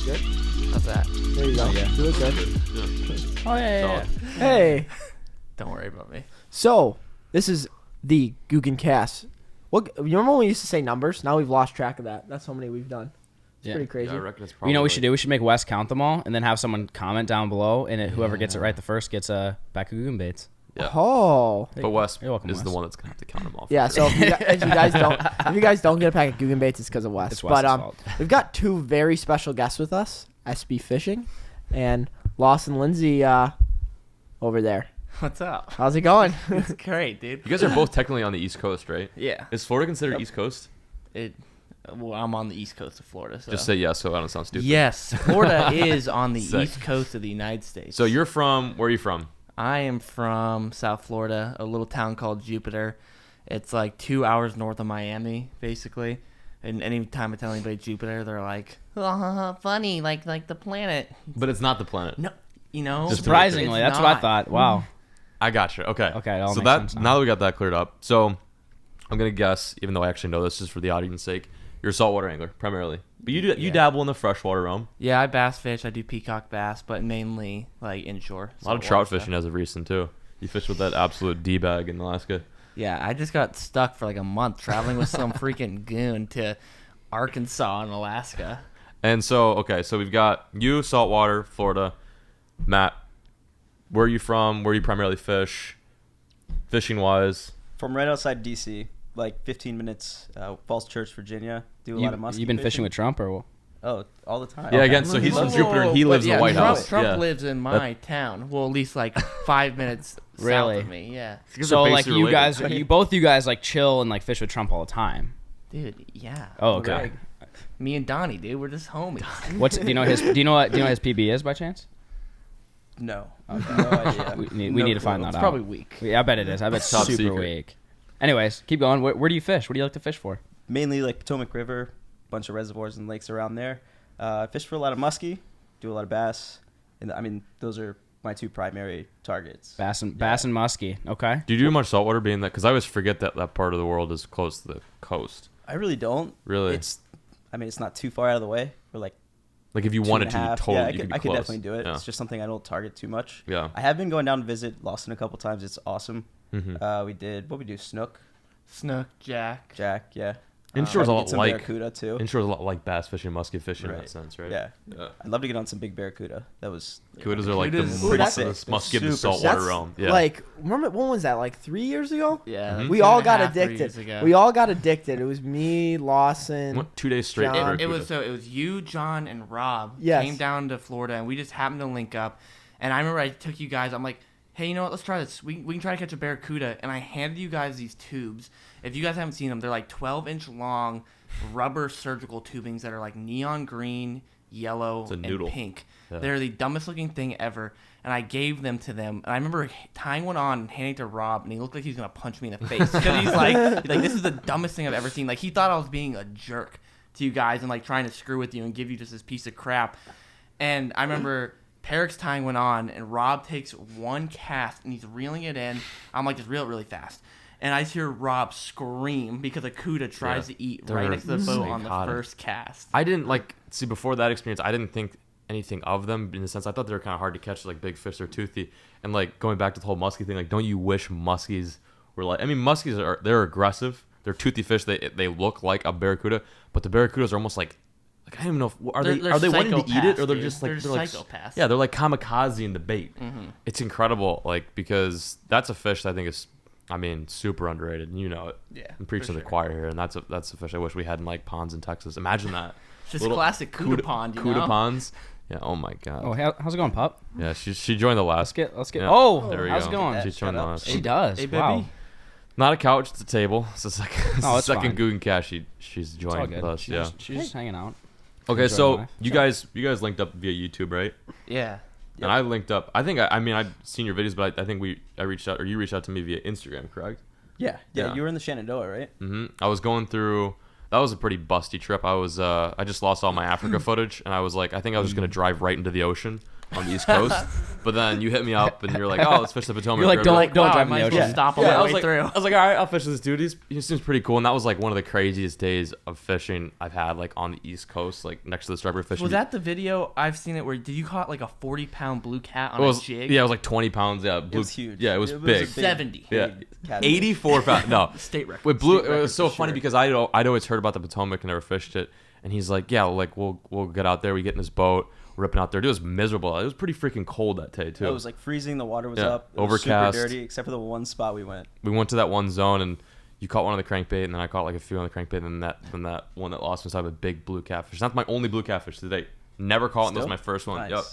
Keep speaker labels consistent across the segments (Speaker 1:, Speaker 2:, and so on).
Speaker 1: Good.
Speaker 2: How's that?
Speaker 1: There you go.
Speaker 3: Yeah.
Speaker 1: Do it good.
Speaker 3: Oh, yeah.
Speaker 1: Hey.
Speaker 2: Don't worry about me.
Speaker 1: So, this is the Googancast. What, you remember when we used to say numbers? Now we've lost track of that. That's how many we've done. It's pretty crazy.
Speaker 4: Yeah, I reckon it's probably.
Speaker 3: You know what we should do? We should make Wes count them all, and then have someone comment down below, and whoever gets it right the first gets a pack of Googan baits.
Speaker 4: Yeah.
Speaker 1: Oh.
Speaker 4: But Wes
Speaker 3: You're welcome,
Speaker 4: is
Speaker 3: Wes.
Speaker 4: the one that's gonna have to count them off.
Speaker 1: Yeah, so if you guys don't get a pack of Googan baits, it's because of Wes.
Speaker 3: It's Wes's fault.
Speaker 1: We've got two very special guests with us, SB Fishing and Lawson Lindsay over there.
Speaker 2: What's up?
Speaker 1: How's it going?
Speaker 2: It's great, dude.
Speaker 4: You guys are both technically on the East Coast, right?
Speaker 2: Yeah.
Speaker 4: Is Florida considered East Coast?
Speaker 2: Well, I'm on the east coast of Florida. So.
Speaker 4: Just say yes, so I don't sound stupid.
Speaker 2: Yes, Florida is on the
Speaker 4: Sick.
Speaker 2: east coast of the United States.
Speaker 4: So you're from? Where are you from?
Speaker 2: I am from South Florida, a little town called Jupiter. It's like 2 hours north of Miami, basically. And any time I tell anybody Jupiter, they're like, "Oh, funny, like the planet."
Speaker 4: But it's not the planet.
Speaker 2: No, you know.
Speaker 3: Surprisingly,
Speaker 2: it's
Speaker 3: that's what I
Speaker 2: not.
Speaker 3: thought. Wow.
Speaker 4: I gotcha. Okay.
Speaker 3: Okay, it all
Speaker 4: so
Speaker 3: makes
Speaker 4: that
Speaker 3: sense
Speaker 4: now.
Speaker 3: now.
Speaker 4: That we got that cleared up. So I'm gonna guess, even though I actually know this, just for the audience's sake, you're a saltwater angler primarily, but you dabble in the freshwater realm.
Speaker 2: Yeah, I bass fish. I do peacock bass, but mainly like inshore.
Speaker 4: A lot of trout fishing as of recent too. You fished with that absolute D-bag in Alaska.
Speaker 2: Yeah, I just got stuck for like a month traveling with some freaking goon to Arkansas and Alaska.
Speaker 4: And so we've got you, saltwater, Florida. Matt, where are you from? Where do you primarily fish? Fishing wise.
Speaker 5: From right outside D.C., like 15 minutes, Falls Church, Virginia. Do a lot of musky
Speaker 3: You've been fishing with Trump or what?
Speaker 5: Oh, all the time.
Speaker 4: Yeah, again, so he's from Jupiter and he lives in the White House.
Speaker 2: Trump
Speaker 4: Yeah.
Speaker 2: lives in my town. Well, at least like 5 minutes
Speaker 3: Really?
Speaker 2: south of me. Yeah,
Speaker 3: So like
Speaker 4: basically
Speaker 3: you
Speaker 4: related.
Speaker 3: guys, both you guys like chill and like fish with Trump all the time.
Speaker 2: dude. Yeah.
Speaker 3: Oh, okay.
Speaker 2: Me and Donnie, dude, we're just homies.
Speaker 3: What's do you know what his PB is by chance?
Speaker 5: No.
Speaker 3: Okay.
Speaker 5: No idea.
Speaker 3: We need to find that
Speaker 2: It's
Speaker 3: out.
Speaker 2: probably weak.
Speaker 3: Yeah, I bet it is. I bet it's
Speaker 4: Top
Speaker 3: super
Speaker 4: secret.
Speaker 3: weak. Anyways, keep going. Where do you fish? What do you like to fish for?
Speaker 5: Mainly like Potomac River, bunch of reservoirs and lakes around there. I fish for a lot of muskie, do a lot of bass. And I mean, those are my two primary targets.
Speaker 3: Bass and muskie. Okay.
Speaker 4: Do you do much saltwater being that? Because I always forget that part of the world is close to the coast.
Speaker 5: I really don't.
Speaker 4: Really?
Speaker 5: It's not too far out of the way. We're like
Speaker 4: Like if you
Speaker 5: 2.5.
Speaker 4: wanted to, you totally
Speaker 5: Yeah,
Speaker 4: you could be
Speaker 5: I could
Speaker 4: close.
Speaker 5: definitely do it.
Speaker 4: Yeah.
Speaker 5: It's just something I don't target too much.
Speaker 4: Yeah.
Speaker 5: I have been going down to visit Lawson a couple times. It's awesome.
Speaker 4: Mhm.
Speaker 5: We did snook,
Speaker 2: Snook, Jack.
Speaker 5: yeah.
Speaker 4: Inshore's a
Speaker 5: Tried to
Speaker 4: lot
Speaker 5: get some
Speaker 4: like
Speaker 5: barracuda too.
Speaker 4: Inshore's a lot like bass fishing, musky fishing in
Speaker 5: Right.
Speaker 4: that sense, right?
Speaker 5: Yeah.
Speaker 4: Yeah.
Speaker 5: I'd love to get on some big barracuda. That was
Speaker 4: Cudas are like the
Speaker 2: Cudas-
Speaker 1: Ooh, that's
Speaker 4: musky of the
Speaker 5: super
Speaker 4: saltwater
Speaker 1: That's
Speaker 4: realm. Yeah.
Speaker 1: like, remember, when was that? Like 3 years ago?
Speaker 2: Yeah.
Speaker 4: Mhm.
Speaker 2: like
Speaker 1: We
Speaker 2: 2
Speaker 1: all
Speaker 2: and a
Speaker 1: got
Speaker 2: half, 3
Speaker 1: addicted.
Speaker 2: years ago.
Speaker 1: We all got addicted. It was me, Lawson.
Speaker 4: What, 2 days straight.
Speaker 1: John.
Speaker 4: for
Speaker 2: It
Speaker 4: Barracuda.
Speaker 2: was you, John, and Rob
Speaker 1: Yes.
Speaker 2: came down to Florida, and we just happened to link up. And I remember I took you guys. I'm like, hey, you know what? Let's try this. We can try to catch a barracuda. And I handed you guys these tubes. If you guys haven't seen them, they're like 12-inch long rubber surgical tubings that are like neon green, yellow,
Speaker 4: It's a
Speaker 2: and
Speaker 4: noodle.
Speaker 2: pink.
Speaker 4: Yeah.
Speaker 2: They're the dumbest looking thing ever. And I gave them to them. And I remember tying one on and handing it to Rob, and he looked like he was gonna punch me in the face because he's like, this is the dumbest thing I've ever seen. Like he thought I was being a jerk to you guys and like trying to screw with you and give you just this piece of crap. And I remember Peric's tying one on, and Rob takes one cast and he's reeling it in. I'm like, just reel it really fast. And I just hear Rob scream because a cuda tries to eat right
Speaker 4: They're
Speaker 2: next to the boat on the
Speaker 4: psychotic.
Speaker 2: first cast.
Speaker 4: I didn't see before that experience. I didn't think anything of them in the sense I thought they were kind of hard to catch, like big fish. They're toothy, and like going back to the whole muskie thing. Like, don't you wish muskies were like? I mean, muskies they're aggressive. They're toothy fish. They look like a barracuda, but the barracudas are almost like I don't even know if
Speaker 2: They're
Speaker 4: they wanting to eat it or they're
Speaker 2: psychopaths,
Speaker 4: just like
Speaker 2: dude.
Speaker 4: they're
Speaker 2: They're
Speaker 4: like
Speaker 2: psychopaths.
Speaker 4: yeah they're like kamikaze in the bait. It's incredible, like because that's a fish that I think is. I mean, super underrated, and you know it.
Speaker 2: Yeah,
Speaker 4: I'm preaching
Speaker 2: for
Speaker 4: to the
Speaker 2: sure.
Speaker 4: choir here, and that's a fish I wish we had in like ponds in Texas. Imagine that.
Speaker 2: Just
Speaker 4: Little
Speaker 2: classic cuda pond, you
Speaker 4: Cuda
Speaker 2: know?
Speaker 4: ponds. Yeah. Oh my god.
Speaker 3: Oh, how's it going, pup?
Speaker 4: Yeah. She joined the last.
Speaker 3: Let's get.
Speaker 4: Yeah,
Speaker 3: Oh,
Speaker 4: there we
Speaker 3: how's
Speaker 4: go.
Speaker 3: it going?
Speaker 4: She joined the
Speaker 5: Shut up.
Speaker 4: last.
Speaker 3: She does.
Speaker 2: Hey,
Speaker 3: Wow.
Speaker 2: baby.
Speaker 4: Not a couch. It's a table. It's the second. It's
Speaker 3: Oh,
Speaker 4: the
Speaker 3: it's
Speaker 4: second
Speaker 3: fine.
Speaker 4: Googancast. She's
Speaker 3: It's all
Speaker 4: joined
Speaker 3: good.
Speaker 4: with us. Yeah.
Speaker 3: She's just hanging out.
Speaker 4: Okay.
Speaker 3: enjoying
Speaker 4: So
Speaker 3: life.
Speaker 4: you guys linked up via YouTube, right?
Speaker 2: Yeah.
Speaker 4: And I linked up. I think I mean I've seen your videos, but I think I reached out or you reached out to me via Instagram, correct?
Speaker 5: Yeah.
Speaker 4: Yeah.
Speaker 5: You were in the Shenandoah, right?
Speaker 4: Mm-hmm. I was going through. That was a pretty busty trip. I just lost all my Africa footage, and I was like, I think I was just gonna drive right into the ocean on the East Coast. But then you hit me up and you're like, oh, let's fish the Potomac
Speaker 3: You're like,
Speaker 4: River.
Speaker 3: don't
Speaker 2: wow,
Speaker 3: drive in
Speaker 2: I
Speaker 3: the
Speaker 2: might as well
Speaker 3: ocean.
Speaker 2: stop on
Speaker 4: Yeah,
Speaker 2: my
Speaker 4: I was
Speaker 2: way
Speaker 4: like,
Speaker 2: through.
Speaker 4: all right, I'll fish with this dude. He seems pretty cool, and that was like one of the craziest days of fishing I've had, like on the East Coast, like next to the striper fishing.
Speaker 2: Was that the video? I've seen it where did you caught like a 40-pound blue cat on
Speaker 4: It was,
Speaker 2: a jig?
Speaker 4: yeah, it was like 20 pounds. Yeah,
Speaker 5: It
Speaker 4: blue,
Speaker 5: was huge.
Speaker 4: Yeah, it was
Speaker 5: a
Speaker 4: big.
Speaker 5: big
Speaker 2: 70.
Speaker 4: Yeah,
Speaker 5: catfish.
Speaker 4: 84 pounds. No,
Speaker 2: State record.
Speaker 4: with blue,
Speaker 5: State
Speaker 4: it was
Speaker 5: record
Speaker 4: so
Speaker 5: for
Speaker 4: funny
Speaker 5: sure.
Speaker 4: because I'd always heard about the Potomac and never fished it, and he's like, yeah, like we'll get out there. We get in this boat, ripping out there. It was miserable. It was pretty freaking cold that day too.
Speaker 5: It was like freezing. The water was
Speaker 4: Yeah,
Speaker 5: up. It was
Speaker 4: overcast.
Speaker 5: super dirty, except for the one spot we went.
Speaker 4: We went to that one zone and you caught one on the crankbait, and then I caught like a few on the crankbait, and then that one that lost me inside of a big blue catfish. That's my only blue catfish to date. Never caught one. That was
Speaker 5: Still?
Speaker 4: my first one.
Speaker 5: Nice.
Speaker 4: Yep.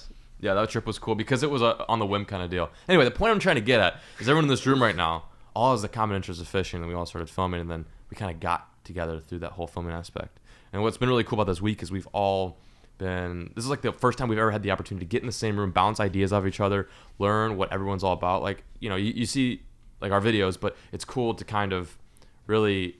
Speaker 4: Yeah, that trip was cool because it was a on the whim kind of deal. Anyway, the point I'm trying to get at is everyone in this room right now all has the common interest of fishing, and we all started filming, and then we kind of got together through that whole filming aspect. And what's been really cool about this week is we've all been, this is like the first time we've ever had the opportunity to get in the same room, bounce ideas off each other, learn what everyone's all about. Like, you know, you see like our videos, but it's cool to kind of really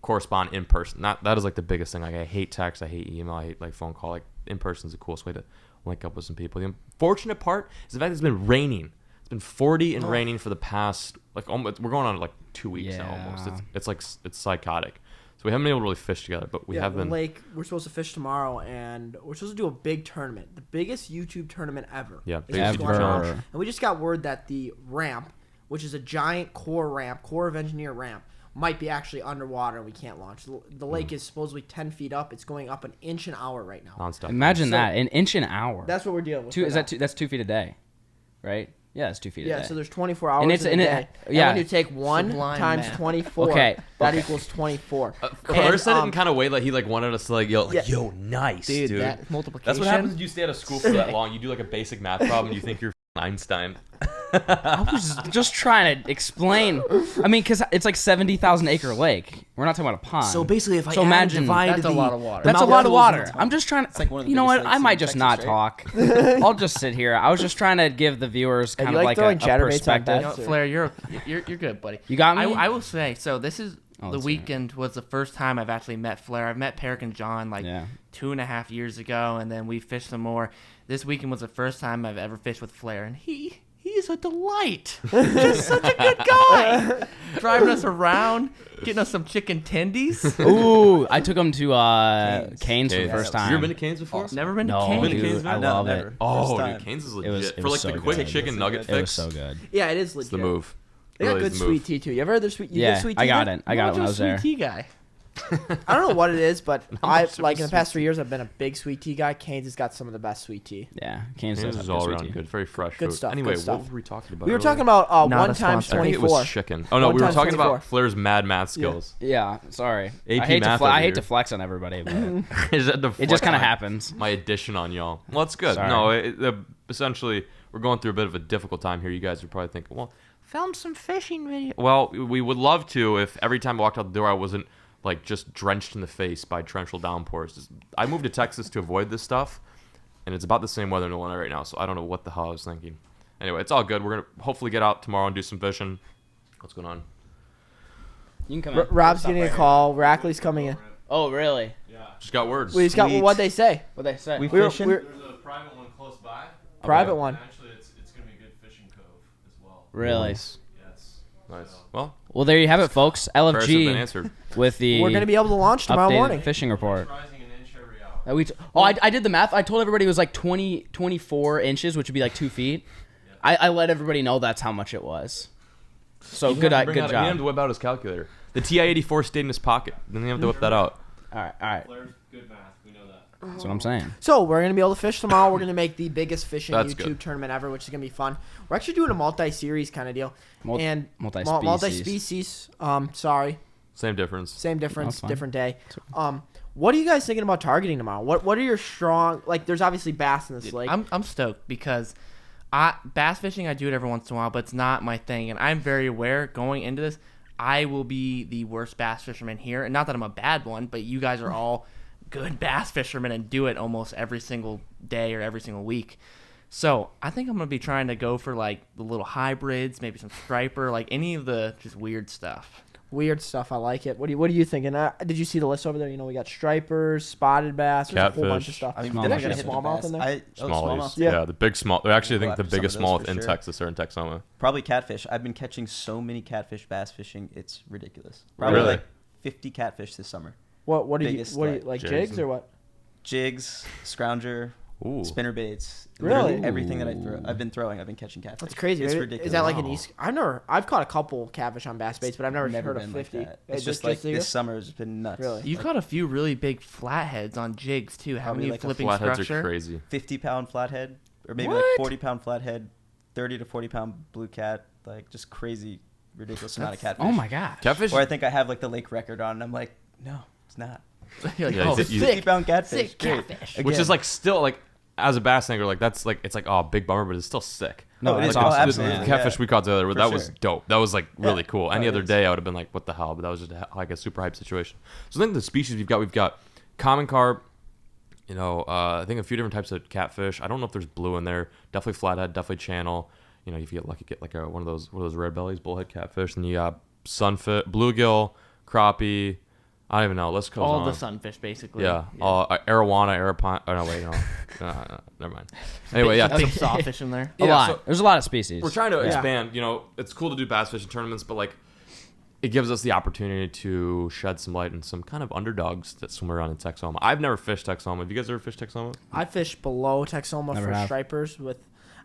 Speaker 4: correspond in person. That is like the biggest thing. Like, I hate text, I hate email, I hate like phone call. Like, in person is the coolest way to link up with some people. The unfortunate part is the fact that it's been raining. It's been 40 and raining for the past, like, almost, we're going on like 2 weeks now almost.
Speaker 3: Yeah.
Speaker 4: It's like, it's psychotic. So we haven't been able to really fish together, but we have
Speaker 1: the
Speaker 4: been.
Speaker 1: lake. We're supposed to fish tomorrow, and we're supposed to do a big tournament, the biggest YouTube tournament ever.
Speaker 4: Yeah,
Speaker 1: is
Speaker 4: biggest
Speaker 1: going
Speaker 3: YouTube
Speaker 1: on.
Speaker 3: tournament.
Speaker 1: And we just got word that the ramp, which is a giant Corps of Engineer ramp, might be actually underwater and we can't launch. The lake is supposedly 10 feet up. It's going up an inch an hour right now.
Speaker 4: Nonstop.
Speaker 3: Imagine
Speaker 1: So-
Speaker 3: that, an inch an hour.
Speaker 1: That's what we're dealing with.
Speaker 3: two.
Speaker 1: right
Speaker 3: Is
Speaker 1: now.
Speaker 3: that two? That's 2 feet a day, right? Yeah, it's 2 feet a
Speaker 1: Yeah,
Speaker 3: day.
Speaker 1: so there's 24 hours
Speaker 3: And it's-
Speaker 1: in a
Speaker 3: and it-
Speaker 1: day.
Speaker 3: yeah.
Speaker 1: And when you take 1
Speaker 2: Sublime
Speaker 1: times
Speaker 2: math.
Speaker 1: 24,
Speaker 3: Okay,
Speaker 1: that
Speaker 3: okay.
Speaker 1: equals 24.
Speaker 4: First said it in kind of way like he like wanted us to like yell,
Speaker 1: Yeah.
Speaker 4: yo, nice, dude.
Speaker 2: That multiplication.
Speaker 4: That's what happens when you stay at a school for that long. You do like a basic math problem and you think you're Einstein.
Speaker 3: I was just trying to explain. I mean, because it's like 70,000 acre lake. We're not talking about a pond.
Speaker 1: So basically, if I
Speaker 3: So
Speaker 1: add
Speaker 3: imagine-
Speaker 1: and divide
Speaker 2: That's a
Speaker 1: the,
Speaker 2: lot of water.
Speaker 3: That's a
Speaker 1: Mount
Speaker 3: lot of
Speaker 1: Rushmore
Speaker 3: water.
Speaker 1: is
Speaker 3: I'm just trying to.
Speaker 5: like one of the
Speaker 3: you know
Speaker 5: biggest
Speaker 3: what? I
Speaker 5: lakes
Speaker 3: might
Speaker 5: in
Speaker 3: just
Speaker 5: Texas,
Speaker 3: not
Speaker 5: right?
Speaker 3: talk. I'll just sit here. I was just trying to give the viewers
Speaker 1: Hey,
Speaker 3: kind
Speaker 1: you
Speaker 3: of
Speaker 1: like
Speaker 3: like a
Speaker 1: throwing chatterbaits on
Speaker 3: perspective.
Speaker 1: beds?
Speaker 2: You know, Flair, you're good, buddy.
Speaker 3: You got me?
Speaker 2: I will say, so this is
Speaker 3: Oh,
Speaker 2: the
Speaker 3: let's hear it.
Speaker 2: weekend was the first time I've actually met Flair. I've met Peric and John like
Speaker 3: Yeah.
Speaker 2: 2.5 years ago, and then we fished some more. This weekend was the first time I've ever fished with Flair, and he is a delight. Just such a good guy. Driving us around, getting us some chicken tendies.
Speaker 3: Ooh, I took him to Canes for the
Speaker 4: Canes.
Speaker 3: first
Speaker 4: You
Speaker 3: time.
Speaker 4: ever been to Canes before?
Speaker 2: Never been to
Speaker 3: No,
Speaker 2: Cane's.
Speaker 4: Been to
Speaker 3: dude,
Speaker 4: Canes,
Speaker 3: I
Speaker 4: man?
Speaker 5: No,
Speaker 3: love
Speaker 5: never.
Speaker 3: it.
Speaker 4: Oh,
Speaker 5: First
Speaker 4: dude,
Speaker 5: time.
Speaker 4: Canes is
Speaker 3: It
Speaker 4: legit.
Speaker 3: was
Speaker 4: For like
Speaker 3: so
Speaker 4: the quick
Speaker 3: good.
Speaker 4: chicken
Speaker 5: It was
Speaker 4: nugget
Speaker 5: so good.
Speaker 3: It was
Speaker 4: fix,
Speaker 3: so good.
Speaker 1: Yeah, it is
Speaker 4: it's
Speaker 1: legit.
Speaker 4: the move.
Speaker 1: They got
Speaker 4: Really
Speaker 1: good
Speaker 4: is the move.
Speaker 1: sweet tea too. You ever had their sweet? You
Speaker 3: Yeah,
Speaker 1: get sweet tea?
Speaker 3: I got
Speaker 1: there?
Speaker 3: it. I got it when I was there.
Speaker 2: Sweet tea guy.
Speaker 1: I don't know what it is, but I
Speaker 4: much
Speaker 1: like
Speaker 4: of
Speaker 1: in
Speaker 4: a
Speaker 1: the past 3 years I've been a big sweet tea guy. Canes has got some of the best sweet tea.
Speaker 3: Yeah, Canes
Speaker 4: Canes
Speaker 3: does
Speaker 4: is
Speaker 3: have
Speaker 4: all
Speaker 3: good
Speaker 4: around
Speaker 3: sweet tea.
Speaker 4: good, very fresh
Speaker 1: Good
Speaker 4: food.
Speaker 1: stuff,
Speaker 4: Anyway,
Speaker 1: good stuff.
Speaker 4: what were we talking about?
Speaker 1: We were
Speaker 4: earlier?
Speaker 1: talking about
Speaker 2: Not a
Speaker 1: 1 times
Speaker 2: sponsor.
Speaker 4: I think it was
Speaker 1: 24.
Speaker 4: chicken. Oh no,
Speaker 1: 1
Speaker 4: we were
Speaker 1: times
Speaker 4: talking
Speaker 1: 24.
Speaker 4: about Flair's mad math skills.
Speaker 3: Yeah, sorry.
Speaker 4: AP
Speaker 3: I hate
Speaker 4: math
Speaker 3: I
Speaker 4: over
Speaker 3: hate to
Speaker 4: here.
Speaker 3: flex on everybody, but
Speaker 4: Is that the
Speaker 3: it just
Speaker 4: flex
Speaker 3: kind of
Speaker 4: my-
Speaker 3: happens.
Speaker 4: My addition on y'all. Well, that's good.
Speaker 3: Sorry.
Speaker 4: No, essentially we're going through a bit of a difficult time here. You guys are probably thinking, well, film some fishing video. Well, we would love to if every time I walked out the door I wasn't like just drenched in the face by torrential downpours. I moved to Texas to avoid this stuff, and it's about the same weather in Illinois right now, so I don't know what the hell I was thinking. Anyway, it's all good. We're gonna hopefully get out tomorrow and do some fishing. What's going on?
Speaker 3: You can come in.
Speaker 1: Rob's getting a call. Rackley's coming in.
Speaker 3: Oh, really?
Speaker 4: Just got words.
Speaker 1: We just got
Speaker 5: Sweet.
Speaker 1: what they say.
Speaker 3: What they say?
Speaker 5: We
Speaker 1: We were,
Speaker 5: fishing?
Speaker 1: we're
Speaker 6: There's a private one close by.
Speaker 1: private one.
Speaker 6: And actually, it's going to be a good fishing cove as well.
Speaker 3: Really?
Speaker 4: Nice.
Speaker 6: Yes.
Speaker 4: Nice. Well,
Speaker 3: Well, there you have it, folks.
Speaker 4: prayers have been
Speaker 3: LFG
Speaker 4: answered.
Speaker 3: with the
Speaker 1: We're gonna be able to launch tomorrow
Speaker 3: updated
Speaker 1: morning.
Speaker 3: fishing report.
Speaker 6: Rising an inch every hour.
Speaker 3: I did the math. I told everybody it was like 24 inches, which would be like 2 feet. I let everybody know that's how much it was. So
Speaker 4: He
Speaker 3: good,
Speaker 4: didn't have to bring
Speaker 3: good
Speaker 4: out- He didn't have
Speaker 3: job.
Speaker 4: to whip out his calculator. The TI-84 stayed in his pocket. Didn't have to whip that out.
Speaker 3: All right.
Speaker 6: Flair's good math. We know that.
Speaker 3: That's what I'm saying.
Speaker 1: So we're gonna be able to fish tomorrow. We're gonna make the biggest fishing
Speaker 4: That's
Speaker 1: YouTube
Speaker 4: good.
Speaker 1: tournament ever, which is gonna be fun. We're actually doing a multi-series kind of deal. And
Speaker 3: Multi-species.
Speaker 1: multi-species. Sorry,
Speaker 4: Same difference.
Speaker 1: same difference,
Speaker 3: That's fine.
Speaker 1: different day. What are you guys thinking about targeting tomorrow? What are your strong? Like, there's obviously bass in this lake.
Speaker 2: I'm stoked because bass fishing, I do it every once in a while, but it's not my thing. And I'm very aware going into this, I will be the worst bass fisherman here. And not that I'm a bad one, but you guys are all good bass fishermen and do it almost every single day or every single week. So I think I'm going to be trying to go for like the little hybrids, maybe some striper, like any of the just weird stuff.
Speaker 1: Weird stuff. I like it. What are you thinking? Did you see the list over there? You know, we got stripers, spotted bass, there's a whole bunch of
Speaker 4: Catfish.
Speaker 1: stuff.
Speaker 5: I mean,
Speaker 3: Smallmouth.
Speaker 1: Did I
Speaker 5: definitely
Speaker 1: get a
Speaker 5: gotta hit the
Speaker 1: smallmouth in there?
Speaker 4: Smallies.
Speaker 1: Yeah.
Speaker 4: Yeah, the big small. They're actually, I think,
Speaker 5: Go
Speaker 4: the
Speaker 5: after some
Speaker 4: biggest
Speaker 5: of those
Speaker 4: smallmouth
Speaker 5: for
Speaker 4: in
Speaker 5: sure.
Speaker 4: Texas or in Texoma.
Speaker 5: Probably catfish. I've been catching so many catfish bass fishing. It's ridiculous. Probably
Speaker 4: Really?
Speaker 5: like 50 catfish this summer.
Speaker 1: What do you
Speaker 5: Biggest,
Speaker 1: like
Speaker 4: jigs
Speaker 1: jigs
Speaker 4: and-
Speaker 1: or what?
Speaker 5: Jigs, scrounger,
Speaker 4: Ooh.
Speaker 5: spinner baits.
Speaker 1: Really?
Speaker 5: Literally everything that I've been throwing. I've been catching catfish.
Speaker 1: That's crazy.
Speaker 5: It's
Speaker 1: Maybe-
Speaker 5: ridiculous.
Speaker 1: Is that like an
Speaker 4: Wow.
Speaker 1: East? I've caught a couple catfish on bass baits, but I've never heard of
Speaker 5: been
Speaker 1: 50.
Speaker 5: like that. It's
Speaker 1: Just
Speaker 5: just like
Speaker 1: here?
Speaker 5: this summer has been nuts.
Speaker 1: Really?
Speaker 2: You've caught a few really big flatheads on jigs too. Haven't
Speaker 5: Probably
Speaker 2: you?
Speaker 5: like a
Speaker 2: Flipping
Speaker 4: Flatheads
Speaker 2: structure.
Speaker 4: are crazy.
Speaker 5: 50-pound flathead, or maybe
Speaker 1: What?
Speaker 5: like 40-pound flathead, 30 to 40-pound blue cat, like just crazy, ridiculous amount of catfish.
Speaker 3: Oh my god.
Speaker 4: Catfish.
Speaker 5: Or I think I have like the lake record on, and I'm like, no, it's not.
Speaker 2: You're like,
Speaker 4: Yeah,
Speaker 2: oh,
Speaker 4: you-
Speaker 2: sick.
Speaker 5: 50-pound catfish,
Speaker 2: sick
Speaker 5: great.
Speaker 2: catfish.
Speaker 4: Which is
Speaker 5: Again.
Speaker 4: like still like as a bass angler, like that's like it's like oh big bummer, but it's still sick.
Speaker 3: No,
Speaker 5: Oh,
Speaker 3: it's
Speaker 5: like,
Speaker 3: awesome.
Speaker 5: absolutely.
Speaker 4: The
Speaker 5: Yeah.
Speaker 4: catfish we caught the other,
Speaker 5: For
Speaker 4: that was
Speaker 5: sure.
Speaker 4: dope. That was like really cool. Any
Speaker 5: it
Speaker 4: other
Speaker 5: is.
Speaker 4: day, I would have been like, what the hell? But that was just like a super hype situation. So I think the species we've got common carp. You know, I think a few different types of catfish. I don't know if there's blue in there. Definitely flathead. Definitely channel. You know, if you get lucky, get like one of those red bellies, bullhead catfish. And you got sunfish, bluegill, crappie. I don't even know. Let's go
Speaker 2: All
Speaker 4: on.
Speaker 2: the sunfish, basically.
Speaker 4: Yeah. Arowana, arapon. Oh no, wait, no. Never mind. Anyway, yeah.
Speaker 2: Big sawfish in there.
Speaker 3: A
Speaker 4: Yeah,
Speaker 3: lot.
Speaker 4: so-
Speaker 3: There's a lot of species.
Speaker 4: We're trying to
Speaker 1: Yeah.
Speaker 4: expand. You know, it's cool to do bass fishing tournaments, but like, it gives us the opportunity to shed some light on some kind of underdogs that swim around in Texoma. I've never fished Texoma. Have you guys ever fished Texoma?
Speaker 1: I fished below Texoma
Speaker 3: Never
Speaker 1: for
Speaker 3: have.
Speaker 1: stripers with.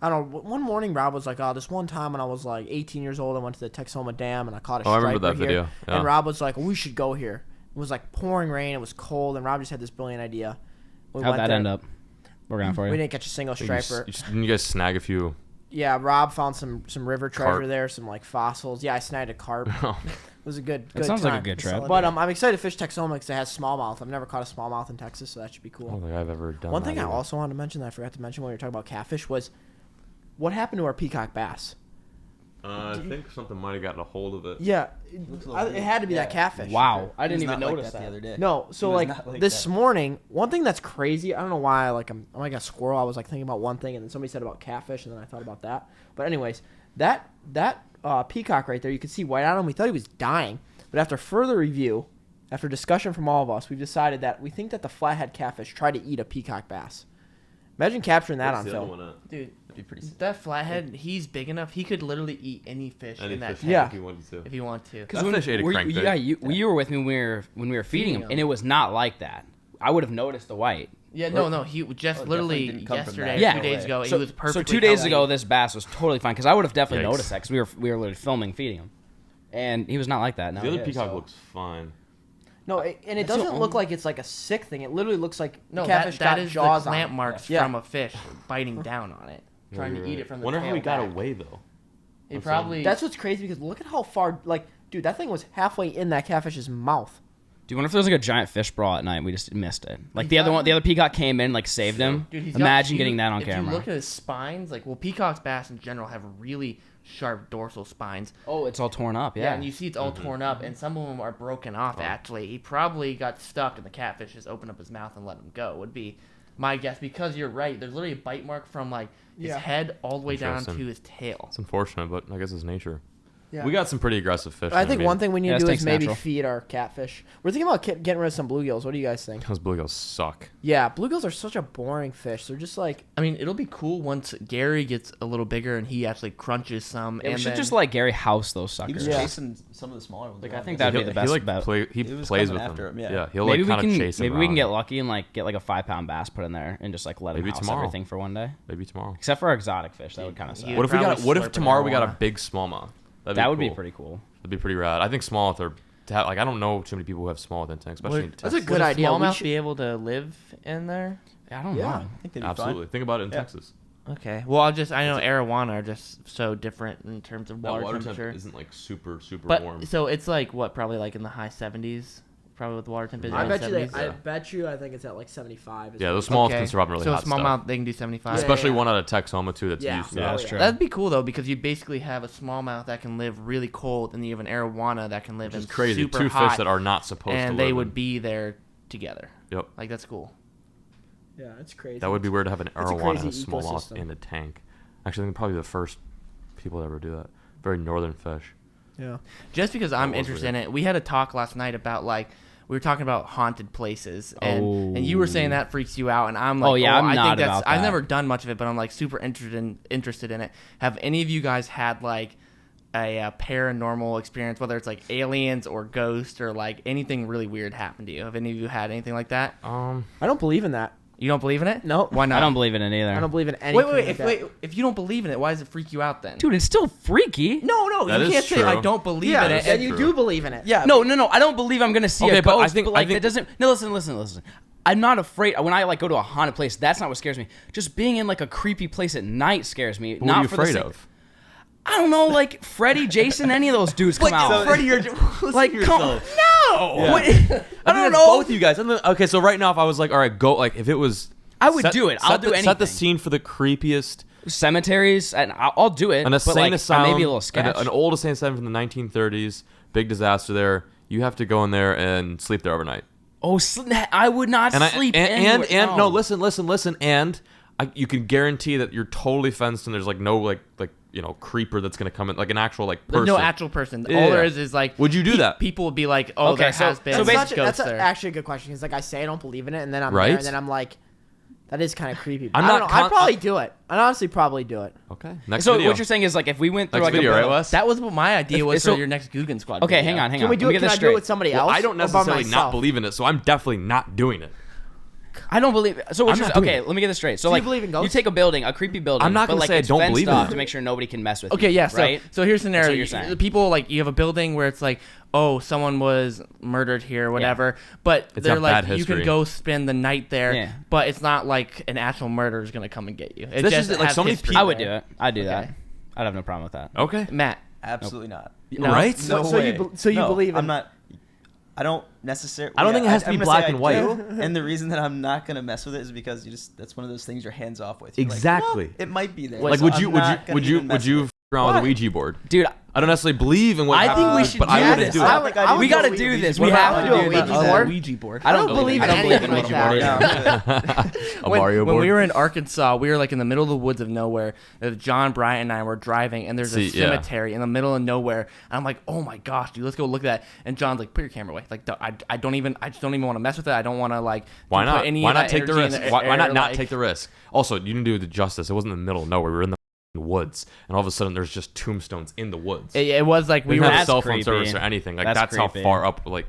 Speaker 1: I don't know. One morning, Rob was like, "Oh, this one time when I was like 18 years old, I went to the Texoma Dam and I caught a
Speaker 4: Oh, I
Speaker 1: striper
Speaker 4: remember that
Speaker 1: here."
Speaker 4: video, yeah.
Speaker 1: And Rob was like, "We should go here." It was like pouring rain. It was cold, and Rob just had this brilliant idea. We
Speaker 3: How'd
Speaker 1: went
Speaker 3: that
Speaker 1: there.
Speaker 3: end up? Working out for
Speaker 1: We
Speaker 3: you.
Speaker 1: didn't catch a single striper.
Speaker 4: Didn't you guys snag a few?
Speaker 1: Yeah, Rob found some river treasure
Speaker 4: Carp.
Speaker 1: there, some like fossils. Yeah, I snagged a carp. It was a good.
Speaker 3: That sounds like a
Speaker 1: time.
Speaker 3: good trip.
Speaker 1: But I'm excited to fish Texoma because it has smallmouth. I've never caught a smallmouth in Texas, so that should be
Speaker 4: I
Speaker 1: cool.
Speaker 4: don't think I've ever done
Speaker 1: One
Speaker 4: that
Speaker 1: thing I
Speaker 4: either.
Speaker 1: also wanted to mention that I forgot to mention when we were talking about catfish was what happened to our peacock bass.
Speaker 4: I think something might have gotten a hold of it.
Speaker 1: Yeah,
Speaker 5: Looks a little
Speaker 1: it had to be that
Speaker 5: yeah.
Speaker 1: catfish.
Speaker 3: Wow. I
Speaker 5: It
Speaker 3: didn't
Speaker 5: was
Speaker 3: even
Speaker 5: not like
Speaker 3: notice
Speaker 5: that
Speaker 3: that.
Speaker 5: the other day.
Speaker 1: No, so
Speaker 5: It was
Speaker 1: like
Speaker 5: not like
Speaker 1: this
Speaker 5: that.
Speaker 1: morning, one thing that's crazy. I don't know why. Like I'm like a squirrel. I was like thinking about one thing, and then somebody said about catfish, and then I thought about that. But anyways, that peacock right there, you could see white on him. We thought he was dying, but after further review, after discussion from all of us, we've decided that we think that the flathead catfish tried to eat a peacock bass. Imagine capturing that on film.
Speaker 2: Dude,
Speaker 5: That'd be pretty sick.
Speaker 2: that flathead, he's big enough. He could literally eat any fish in that tank
Speaker 1: Yeah.
Speaker 4: if you wanted to.
Speaker 2: if he wanted to.
Speaker 3: Because
Speaker 4: That fish ate a crankbait.
Speaker 3: you were with me when we were feeding him,
Speaker 2: him.
Speaker 3: and it was not like that. I would have noticed the white.
Speaker 2: Yeah, no, he just
Speaker 5: Oh, it
Speaker 2: literally
Speaker 5: definitely didn't come from
Speaker 2: yesterday,
Speaker 5: that.
Speaker 3: Yeah.
Speaker 2: 2 days ago,
Speaker 3: So,
Speaker 2: he was perfectly.
Speaker 3: so 2 days
Speaker 2: healthy.
Speaker 3: ago, this bass was totally fine because I would have definitely
Speaker 4: Yikes.
Speaker 3: noticed that because we were literally filming feeding him, and he was not like that. No,
Speaker 4: The other
Speaker 3: yeah,
Speaker 4: peacock
Speaker 3: so-
Speaker 4: looks fine.
Speaker 1: No, and it
Speaker 3: That's the
Speaker 1: doesn't look
Speaker 3: only-
Speaker 1: like it's like a sick thing. It literally looks like
Speaker 2: No,
Speaker 1: catfish
Speaker 2: that
Speaker 1: got
Speaker 2: is the
Speaker 1: jaws on
Speaker 2: clamp
Speaker 1: it.
Speaker 2: marks
Speaker 1: Yeah.
Speaker 2: from a fish biting down on it, trying to eat it from the
Speaker 4: Wonder
Speaker 2: tail
Speaker 4: how he got
Speaker 2: back.
Speaker 4: away though.
Speaker 2: He
Speaker 4: That's
Speaker 2: probably.
Speaker 1: That's what's crazy because look at how far. Like, dude, that thing was halfway in that catfish's mouth.
Speaker 3: Do you wonder if there was like a giant fish brawl at night? We just missed it. Like the other peacock came in, like saved him.
Speaker 2: Dude, he's got
Speaker 3: Imagine
Speaker 2: huge-
Speaker 3: getting that on
Speaker 2: if
Speaker 3: camera.
Speaker 2: you look at his spines, like, well, peacock's bass in general have really sharp dorsal spines.
Speaker 3: Oh, it's all torn up.
Speaker 2: Yeah,
Speaker 3: Yeah.
Speaker 2: and you see it's all torn up, and some of them are broken off. Actually, he probably got stuck, and the catfish just opened up his mouth and let him go. Would be my guess because you're right. There's literally a bite mark from like his
Speaker 1: Yeah.
Speaker 2: head all the way down
Speaker 4: Interesting.
Speaker 2: to his tail.
Speaker 4: It's unfortunate, but I guess it's nature.
Speaker 1: Yeah.
Speaker 4: We got some pretty aggressive fish.
Speaker 1: I think one thing we need
Speaker 3: Yeah,
Speaker 1: to do
Speaker 3: this
Speaker 1: is
Speaker 3: tank's
Speaker 1: maybe
Speaker 3: natural.
Speaker 1: feed our catfish. We're thinking about getting rid of some bluegills. What do you guys think?
Speaker 4: those bluegills suck.
Speaker 1: Yeah, bluegills are such a boring fish. They're just like
Speaker 2: I mean, it'll be cool once Gary gets a little bigger and he actually crunches some.
Speaker 3: Yeah, we
Speaker 2: and
Speaker 3: should
Speaker 2: then,
Speaker 3: just like Gary House those
Speaker 5: He
Speaker 3: suckers.
Speaker 5: was
Speaker 1: Yeah.
Speaker 5: chasing some of the smaller ones.
Speaker 3: Like, I
Speaker 5: around.
Speaker 3: think that'd be the best
Speaker 4: He like
Speaker 3: bet.
Speaker 4: he
Speaker 5: He was
Speaker 4: plays
Speaker 5: coming
Speaker 4: with
Speaker 5: after
Speaker 4: them.
Speaker 5: him, yeah.
Speaker 4: He'll
Speaker 3: Maybe
Speaker 4: like
Speaker 3: we
Speaker 4: kind of
Speaker 3: can
Speaker 4: chase him
Speaker 3: maybe we can
Speaker 4: around.
Speaker 3: get lucky and like get like a 5-pound bass put in there and just like let him
Speaker 4: Maybe
Speaker 3: house
Speaker 4: tomorrow.
Speaker 3: everything for one day.
Speaker 4: Maybe tomorrow.
Speaker 3: Except for our exotic fish, that would kind of suck.
Speaker 2: Yeah.
Speaker 4: What if we got?
Speaker 2: probably
Speaker 4: What if
Speaker 2: slurp an
Speaker 4: tomorrow we got a
Speaker 2: arowana.
Speaker 4: big smallmouth?
Speaker 3: That would be
Speaker 4: cool.
Speaker 3: pretty cool.
Speaker 4: That'd be pretty rad. I think smallmouth are like I don't know too many people who have smallmouth in tanks, especially in
Speaker 2: Would,
Speaker 1: That's a
Speaker 4: Texas.
Speaker 1: good
Speaker 2: would
Speaker 1: idea. We
Speaker 2: Smallmouth
Speaker 1: should-
Speaker 2: be able to live in there?
Speaker 3: I don't
Speaker 1: Yeah.
Speaker 3: know.
Speaker 5: I think they'd be
Speaker 4: Absolutely. Think about it in
Speaker 5: Yeah.
Speaker 4: Texas.
Speaker 2: Okay. Well, I know arowana are just so different in terms of
Speaker 4: That
Speaker 2: water,
Speaker 4: water temp
Speaker 2: temperature.
Speaker 4: isn't like super
Speaker 2: But
Speaker 4: warm.
Speaker 2: so it's like what, probably like in the high 70s, probably with the water temperature.
Speaker 1: I
Speaker 2: in
Speaker 1: bet
Speaker 2: the
Speaker 1: you. I
Speaker 2: 70s.
Speaker 1: bet you. I think it's at like 75.
Speaker 4: Yeah, those smallmouth can survive in really
Speaker 2: so
Speaker 4: hot
Speaker 2: smallmouth
Speaker 4: stuff.
Speaker 2: they can do 75.
Speaker 1: Yeah,
Speaker 4: Especially
Speaker 1: yeah.
Speaker 4: one out of Texoma too that's
Speaker 1: Yeah.
Speaker 4: used to
Speaker 3: Yeah,
Speaker 4: that.
Speaker 3: that's true.
Speaker 2: That'd be cool though because you basically have a smallmouth that can live really cold, and you have an arowana that can live
Speaker 4: Which
Speaker 2: in
Speaker 4: is crazy.
Speaker 2: super
Speaker 4: Two
Speaker 2: hot,
Speaker 4: fish that are not supposed to
Speaker 2: and
Speaker 4: live
Speaker 2: they
Speaker 4: in.
Speaker 2: would be there together.
Speaker 4: Yep.
Speaker 2: Like that's cool.
Speaker 1: Yeah, it's crazy.
Speaker 4: That would be weird to have an
Speaker 1: a
Speaker 4: arowana and a
Speaker 1: crazy
Speaker 4: smallmouth
Speaker 1: ecosystem.
Speaker 4: in a tank. Actually, I think probably the first people to ever do that. Very northern fish.
Speaker 1: Yeah.
Speaker 2: Just because I'm
Speaker 4: was
Speaker 2: interested
Speaker 4: weird.
Speaker 2: in it, we had a talk last night about like we were talking about haunted places, and you were saying that freaks you out, and I'm like,
Speaker 3: Oh, yeah, I'm
Speaker 2: I
Speaker 3: not
Speaker 2: think that's.
Speaker 3: about
Speaker 2: I've
Speaker 3: that.
Speaker 2: never done much of it, but I'm like super interested in it. Have any of you guys had like a paranormal experience, whether it's like aliens or ghosts or like anything really weird happen to you? Have any of you had anything like that?
Speaker 1: I don't believe in that.
Speaker 2: You don't believe in it?
Speaker 1: No.
Speaker 2: Why not?
Speaker 3: I don't believe in it either.
Speaker 1: I don't believe in anything.
Speaker 2: Wait. If you don't believe in it, why does it freak you out then?
Speaker 3: Dude, it's still freaky.
Speaker 2: No,
Speaker 4: That
Speaker 2: you
Speaker 4: is
Speaker 2: can't say
Speaker 4: true.
Speaker 2: I don't believe
Speaker 1: Yeah,
Speaker 2: in it.
Speaker 1: and
Speaker 2: and
Speaker 1: you
Speaker 4: true.
Speaker 1: do believe in it.
Speaker 5: Yeah.
Speaker 3: No, I don't believe I'm gonna see
Speaker 4: Okay,
Speaker 3: a
Speaker 4: but
Speaker 3: ghost.
Speaker 4: I think-
Speaker 3: but like
Speaker 4: I think-
Speaker 3: that doesn't. No, listen. I'm not afraid when I like go to a haunted place. That's not what scares me. Just being in like a creepy place at night scares me.
Speaker 4: What
Speaker 3: not
Speaker 4: are you
Speaker 3: for the
Speaker 4: afraid
Speaker 3: sake-
Speaker 4: of?
Speaker 3: I don't know, like Freddy, Jason, any of those dudes come out.
Speaker 2: Freddie, you're
Speaker 3: like, come no.
Speaker 4: Yeah.
Speaker 3: What-
Speaker 4: I think
Speaker 3: I don't
Speaker 4: that's
Speaker 3: know.
Speaker 4: both of you guys. Okay, so right now, if I was like, all right, go. Like, if it was,
Speaker 3: I would do it. I'll do
Speaker 4: Set the
Speaker 3: anything.
Speaker 4: scene for the creepiest.
Speaker 3: Cemeteries, and I'll do it.
Speaker 4: An
Speaker 3: but
Speaker 4: insane
Speaker 3: like,
Speaker 4: asylum,
Speaker 3: maybe a little sketch.
Speaker 4: an old insane asylum from the 1930s. Big disaster there. You have to go in there and sleep there overnight.
Speaker 3: Oh, I would not
Speaker 4: And
Speaker 3: sleep.
Speaker 4: and
Speaker 3: anywhere.
Speaker 4: no, listen, and you can guarantee that you're totally fenced and there's like no like creeper that's gonna come in, like an actual like person.
Speaker 2: There's no actual person.
Speaker 4: Yeah.
Speaker 2: All there is like.
Speaker 4: Would you do that?
Speaker 2: People would be like, "Oh,
Speaker 3: Okay,
Speaker 2: there
Speaker 3: so-
Speaker 2: has been
Speaker 3: so
Speaker 2: ghosts
Speaker 3: basically-
Speaker 1: That's
Speaker 2: there."
Speaker 1: actually a good question because like I say I don't believe in it, and then I'm
Speaker 4: Right?
Speaker 1: there, and then I'm like, that is kind of creepy. But
Speaker 4: I'm
Speaker 1: I don't
Speaker 4: not
Speaker 1: know. I'd
Speaker 4: con-
Speaker 1: probably do it. I'd honestly probably do it.
Speaker 4: Okay. Next
Speaker 3: So
Speaker 4: video.
Speaker 3: what you're saying is like if we went through
Speaker 4: Next
Speaker 3: like
Speaker 4: video,
Speaker 3: a
Speaker 4: right, Wes?
Speaker 2: That was what my idea
Speaker 3: If-
Speaker 2: was
Speaker 3: so-
Speaker 2: for your next Googan squad.
Speaker 3: Okay,
Speaker 2: video.
Speaker 3: hang on.
Speaker 1: Can we do
Speaker 3: Let me
Speaker 1: it?
Speaker 3: get
Speaker 1: Can
Speaker 3: this
Speaker 1: I do
Speaker 3: straight.
Speaker 1: it with somebody
Speaker 4: Well,
Speaker 1: else?
Speaker 4: I don't
Speaker 1: or by
Speaker 4: necessarily not
Speaker 1: myself?
Speaker 4: believe in it, so I'm definitely not doing it.
Speaker 3: I don't believe. So what
Speaker 4: I'm
Speaker 3: you're
Speaker 4: not
Speaker 3: saying?
Speaker 4: doing
Speaker 3: Okay,
Speaker 4: it.
Speaker 3: let me get this straight. So
Speaker 1: Do you
Speaker 3: like,
Speaker 1: believe in ghosts?
Speaker 3: you take a building, a creepy building.
Speaker 4: I'm not
Speaker 3: but
Speaker 4: gonna
Speaker 3: like
Speaker 4: say I
Speaker 3: it's
Speaker 4: don't
Speaker 3: fenced
Speaker 4: believe in
Speaker 3: off
Speaker 4: it.
Speaker 3: to make sure nobody can mess with
Speaker 2: Okay,
Speaker 3: you.
Speaker 2: yeah. So,
Speaker 3: right?
Speaker 2: so here's the scenario.
Speaker 3: what you're saying.
Speaker 2: The people like you have a building where it's like, oh, someone was murdered here, whatever. But
Speaker 4: It's
Speaker 2: they're
Speaker 4: got
Speaker 2: like,
Speaker 4: bad
Speaker 2: you can
Speaker 4: history.
Speaker 2: go spend the night there.
Speaker 3: Yeah.
Speaker 2: But it's not like an actual murderer is gonna come and get you. It
Speaker 4: This
Speaker 2: just
Speaker 4: is, like,
Speaker 2: has
Speaker 4: so many
Speaker 2: history
Speaker 4: people-
Speaker 3: I would do
Speaker 2: there.
Speaker 3: it. I'd do that.
Speaker 2: Okay.
Speaker 3: I'd have no problem with that.
Speaker 4: Okay.
Speaker 2: Matt,
Speaker 5: Absolutely not.
Speaker 2: no.
Speaker 4: Right?
Speaker 5: No
Speaker 1: So
Speaker 5: way.
Speaker 1: you
Speaker 5: No,
Speaker 1: believe in?
Speaker 5: I'm not. I don't necessarily.
Speaker 4: I don't think it has to
Speaker 5: I'm
Speaker 4: be
Speaker 5: gonna say
Speaker 4: black
Speaker 5: I
Speaker 4: and white.
Speaker 5: do, and the reason that I'm not gonna mess with it is because that's one of those things you're hands off with. You're like,
Speaker 4: Exactly.
Speaker 5: well, it might be there.
Speaker 4: Like,
Speaker 5: so
Speaker 4: would
Speaker 5: I'm
Speaker 4: you
Speaker 5: not gonna even mess with it.
Speaker 4: around with a
Speaker 1: Why?
Speaker 4: Ouija board?
Speaker 3: Dude,
Speaker 4: I don't necessarily believe in what
Speaker 3: I think we
Speaker 4: happens,
Speaker 3: should
Speaker 4: but
Speaker 3: do
Speaker 4: I wouldn't
Speaker 3: this.
Speaker 4: do it.
Speaker 1: I would- I would
Speaker 3: we
Speaker 1: do
Speaker 3: got to
Speaker 1: a
Speaker 3: do
Speaker 1: Ouija
Speaker 3: this.
Speaker 1: board.
Speaker 3: We have to
Speaker 1: I would
Speaker 3: do
Speaker 1: do a
Speaker 3: this.
Speaker 1: Ouija board.
Speaker 2: Ouija board.
Speaker 1: I don't believe in anything like that.
Speaker 4: A
Speaker 2: when,
Speaker 4: Mario
Speaker 2: when
Speaker 4: board.
Speaker 2: we were in Arkansas, we were like in the middle of the woods of nowhere. John, Bryant, and I were driving, and there's a
Speaker 4: See, yeah.
Speaker 2: cemetery in the middle of nowhere. And I'm like, oh my gosh, dude, let's go look at that. And John's like, put your camera away. Like, I just don't even want to mess with it. I don't want to like.
Speaker 4: Why
Speaker 2: put
Speaker 4: not?
Speaker 2: any
Speaker 4: Why
Speaker 2: of
Speaker 4: not
Speaker 2: that
Speaker 4: take the
Speaker 2: energy in
Speaker 4: risk? Why
Speaker 2: air,
Speaker 4: not
Speaker 2: like-
Speaker 4: take the risk? Also, you didn't do the justice. It wasn't in the middle of nowhere. We were in the woods, and all of a sudden, there's just tombstones in the woods.
Speaker 2: It was like
Speaker 4: We
Speaker 2: we
Speaker 4: didn't
Speaker 2: were.
Speaker 4: have cell phone
Speaker 3: creepy.
Speaker 4: service or anything. Like
Speaker 3: That's
Speaker 4: that's how
Speaker 3: creepy.
Speaker 4: far up. Like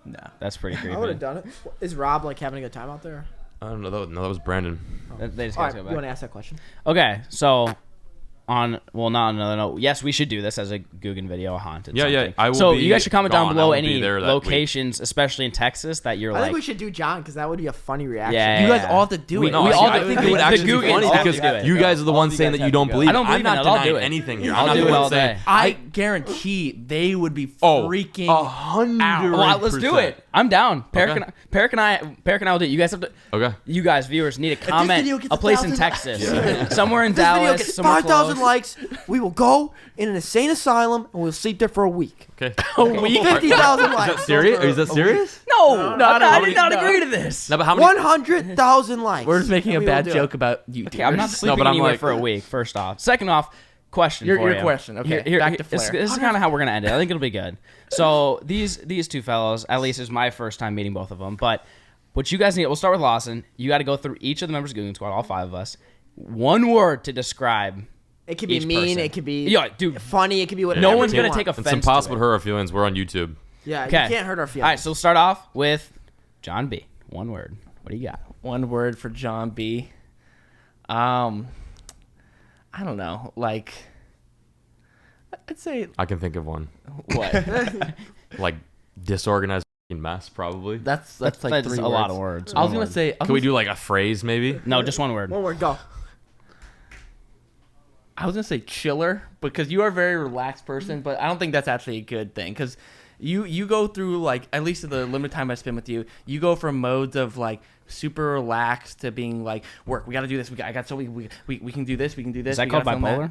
Speaker 5: No.
Speaker 3: That's pretty
Speaker 1: I would have
Speaker 3: creepy.
Speaker 1: done it. Is Rob like having a good time out there?
Speaker 4: I don't know. No, that was Brandon.
Speaker 3: They just
Speaker 1: All
Speaker 3: got
Speaker 1: right,
Speaker 3: to
Speaker 1: you
Speaker 3: go
Speaker 1: want
Speaker 3: back.
Speaker 1: to ask that question?
Speaker 3: Okay, so not another note. Yes, we should do this as a Googan video, a haunted.
Speaker 4: Yeah, yeah,
Speaker 3: something.
Speaker 4: I will
Speaker 3: So
Speaker 4: be
Speaker 3: you guys should comment down
Speaker 4: gone. I
Speaker 3: below
Speaker 4: won't be
Speaker 3: any
Speaker 4: there that
Speaker 3: locations, especially in Texas, that you're
Speaker 1: I
Speaker 3: like.
Speaker 1: think we should do John because that would be a funny reaction.
Speaker 3: Yeah.
Speaker 2: You guys all have to do
Speaker 3: We-
Speaker 2: it.
Speaker 3: no,
Speaker 2: We
Speaker 3: we
Speaker 2: all
Speaker 3: all
Speaker 4: I
Speaker 3: do-
Speaker 4: think
Speaker 3: the-
Speaker 4: it would
Speaker 3: the
Speaker 4: actually be
Speaker 3: Googans
Speaker 4: funny
Speaker 3: have to
Speaker 4: because
Speaker 3: do it.
Speaker 4: you guys are the
Speaker 5: All
Speaker 4: ones
Speaker 5: you
Speaker 4: saying
Speaker 5: guys
Speaker 4: that you
Speaker 5: have
Speaker 4: don't
Speaker 5: to go.
Speaker 4: believe.
Speaker 3: I don't
Speaker 4: I'm
Speaker 3: believe
Speaker 4: not
Speaker 3: in it. I'll do
Speaker 4: denying
Speaker 3: it.
Speaker 4: anything here.
Speaker 3: I'll
Speaker 4: I'm
Speaker 3: do
Speaker 4: not
Speaker 3: it
Speaker 4: the
Speaker 3: all
Speaker 4: one saying.
Speaker 3: day.
Speaker 2: I guarantee they would be
Speaker 4: Oh,
Speaker 2: freaking.
Speaker 4: 100%.
Speaker 3: Well, let's do it. I'm down. Peric and I will do it. You guys have to.
Speaker 4: Okay.
Speaker 3: You guys, viewers, need to
Speaker 1: video
Speaker 3: comment
Speaker 1: gets
Speaker 3: a place in
Speaker 1: 1,000
Speaker 3: Texas, somewhere in
Speaker 1: If this video
Speaker 3: Dallas,
Speaker 1: gets
Speaker 3: somewhere
Speaker 1: 5,000
Speaker 3: close.
Speaker 1: likes, we will go in an insane asylum and we'll sleep there for a week.
Speaker 4: Okay.
Speaker 2: A week?
Speaker 1: 50,000
Speaker 4: Is
Speaker 1: likes.
Speaker 4: that serious? Is that serious?
Speaker 3: No,
Speaker 2: No,
Speaker 3: I
Speaker 2: no,
Speaker 3: did not
Speaker 2: no.
Speaker 3: agree to this.
Speaker 4: No, but how many?
Speaker 1: 100,000 likes.
Speaker 2: We're just making a
Speaker 1: And we will
Speaker 2: bad
Speaker 1: do it.
Speaker 2: joke about you.
Speaker 3: Okay, I'm not sleeping
Speaker 4: but I'm
Speaker 3: anywhere
Speaker 4: like-
Speaker 3: for a week. First off, second off, question.
Speaker 2: Your
Speaker 3: for you.
Speaker 2: question, okay. Back to
Speaker 3: this
Speaker 2: Flair.
Speaker 3: is kind of how we're gonna end it. I think it'll be good. So these two fellows, at least, is my first time meeting both of them. But what you guys need, we'll start with Lawson. You got to go through each of the members of Googan Squad, all 5 of us. One word to describe.
Speaker 1: It could be
Speaker 3: each
Speaker 1: mean.
Speaker 3: person.
Speaker 1: It could be
Speaker 3: Yeah, dude.
Speaker 1: funny. It could be whatever.
Speaker 3: No one's
Speaker 1: you
Speaker 3: gonna
Speaker 1: want.
Speaker 3: take
Speaker 4: It's
Speaker 3: offense.
Speaker 4: impossible
Speaker 3: to
Speaker 4: to
Speaker 3: it.
Speaker 4: hurt our feelings. We're on YouTube.
Speaker 1: Yeah,
Speaker 3: Okay.
Speaker 1: you can't hurt our feelings.
Speaker 3: All right, so we'll start off with John B. One word. What do you got?
Speaker 2: One word for John B. I don't know. Like, I'd say
Speaker 4: I can think of one.
Speaker 2: what?
Speaker 4: Like disorganized mess, probably.
Speaker 2: That's like
Speaker 3: That's
Speaker 2: 3
Speaker 3: a
Speaker 2: words.
Speaker 3: lot of words.
Speaker 2: I was
Speaker 3: One
Speaker 2: gonna
Speaker 3: word.
Speaker 2: say.
Speaker 4: Can we do like a phrase, maybe?
Speaker 3: No, just one word.
Speaker 1: One word, go.
Speaker 2: I was gonna say chiller because you are a very relaxed person, but I don't think that's actually a good thing because you go through like at least the limited time I spend with you, you go from modes of like super relaxed to being like work. We got to do this. I got so we can do this. We can do this.
Speaker 3: Is that
Speaker 2: we
Speaker 3: called
Speaker 2: gotta film
Speaker 3: bipolar?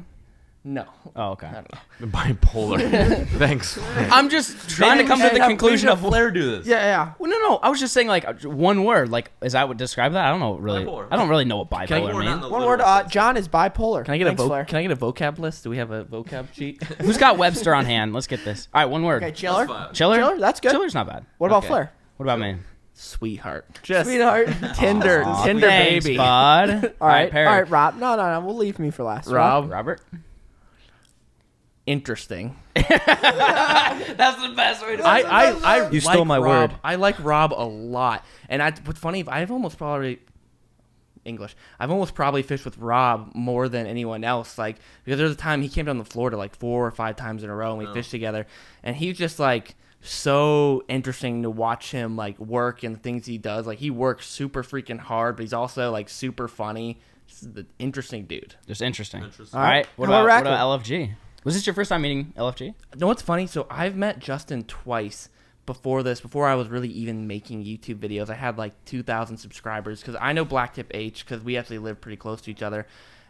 Speaker 2: No.
Speaker 3: Oh, okay.
Speaker 2: I don't know.
Speaker 4: Bipolar. Thanks.
Speaker 3: I'm just trying to come to the conclusion of.
Speaker 4: Flair do this.
Speaker 1: Yeah.
Speaker 3: Well, no. I was just saying, like, one word. Like, is that what describe that? I don't know really.
Speaker 4: Bipolar.
Speaker 3: I don't really know what
Speaker 2: Can I
Speaker 3: bipolar
Speaker 2: get
Speaker 3: means.
Speaker 1: One word. John is bipolar.
Speaker 2: Can I get
Speaker 1: Thanks,
Speaker 2: a
Speaker 1: Flair.
Speaker 2: Can I get a vocab list? Do we have a vocab sheet?
Speaker 3: Who's got Webster on hand? Let's get this. All right, one word.
Speaker 1: Okay, chiller.
Speaker 3: Chiller.
Speaker 1: Chiller, that's good.
Speaker 3: Chiller's not bad.
Speaker 1: What about
Speaker 2: Okay.
Speaker 1: Flair?
Speaker 3: What about me?
Speaker 2: Sweetheart. Just
Speaker 1: Sweetheart.
Speaker 2: Tinder.
Speaker 3: Aw,
Speaker 2: Tinder
Speaker 3: thanks,
Speaker 2: baby.
Speaker 3: bud.
Speaker 1: All right,
Speaker 3: Perry.
Speaker 1: all right, Rob. No. We'll leave me for last.
Speaker 2: Rob.
Speaker 3: Robert.
Speaker 2: Interesting.
Speaker 3: That's the best way to.
Speaker 2: I
Speaker 5: You stole my
Speaker 2: Rob.
Speaker 5: word.
Speaker 2: I like Rob a lot, and what's funny, I've almost probably fished with Rob more than anyone else. Like, because there's a time he came down to Florida like 4 or 5 times in a row, and we fished together, and he's just like so interesting to watch him like work and the things he does. Like, he works super freaking hard, but he's also like super funny. Just an interesting dude.
Speaker 3: Just interesting.
Speaker 4: Interesting.
Speaker 3: All right. What
Speaker 1: How
Speaker 3: about
Speaker 1: about
Speaker 3: LFG? Was this your first time meeting LFG?
Speaker 2: You know what's funny? So I've met Justin twice before this, before I was really even making YouTube videos. I had like 2,000 subscribers because I know Blacktip H because we actually live pretty close to each other.